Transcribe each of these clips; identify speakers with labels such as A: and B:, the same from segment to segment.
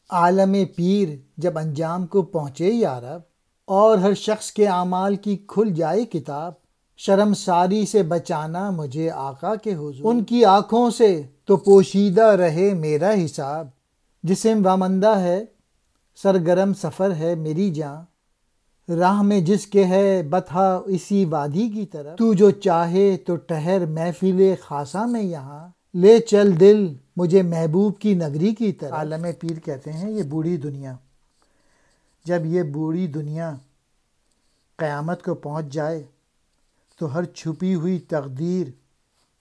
A: عالم پیر جب انجام کو پہنچے یا رب، اور ہر شخص کے اعمال کی کھل جائے کتاب، شرم ساری سے بچانا مجھے آقا کے حضور، ان کی آنکھوں سے تو پوشیدہ رہے میرا حساب، جسم وامندہ ہے سرگرم سفر ہے میری جاں، راہ میں جس کے ہے بطحہ اسی وادی کی طرف، تو جو چاہے تو ٹھہر محفل خاصہ میں یہاں، لے چل دل مجھے محبوب کی نگری کی طرف۔ عالم پیر کہتے ہیں یہ بوڑھی دنیا، جب یہ بوڑھی دنیا قیامت کو پہنچ جائے تو ہر چھپی ہوئی تقدیر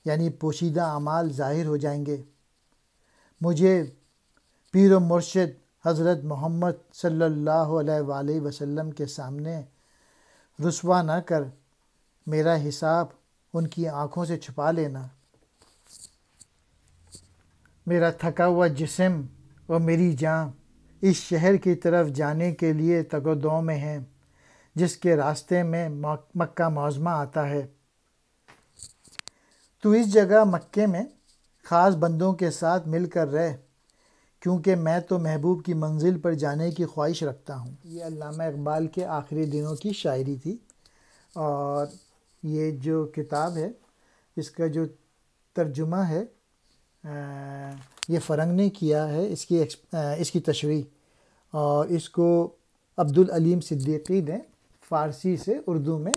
A: یعنی پوشیدہ اعمال ظاہر ہو جائیں گے۔ مجھے پیر و مرشد حضرت محمد صلی اللہ علیہ وآلہ وسلم کے سامنے رسوا نہ کر میرا حساب ان کی آنکھوں سے چھپا لینا۔ میرا تھکا ہوا جسم اور میری جاں اس شہر کی طرف جانے کے لیے تگ و دو میں ہیں جس کے راستے میں مکہ معظمہ آتا ہے۔ تو اس جگہ مکے میں خاص بندوں کے ساتھ مل کر رہ، کیونکہ میں تو محبوب کی منزل پر جانے کی خواہش رکھتا ہوں۔ یہ علامہ اقبال کے آخری دنوں کی شاعری تھی، اور یہ جو کتاب ہے اس کا جو ترجمہ ہے یہ فرنگ نے کیا ہے، اس کی تشریح، اور اس کو عبدالعلیم صدیقی نے فارسی سے اردو میں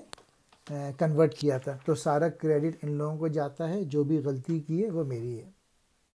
A: کنورٹ کیا تھا، تو سارا کریڈٹ ان لوگوں کو جاتا ہے، جو بھی غلطی کی ہے وہ میری ہے۔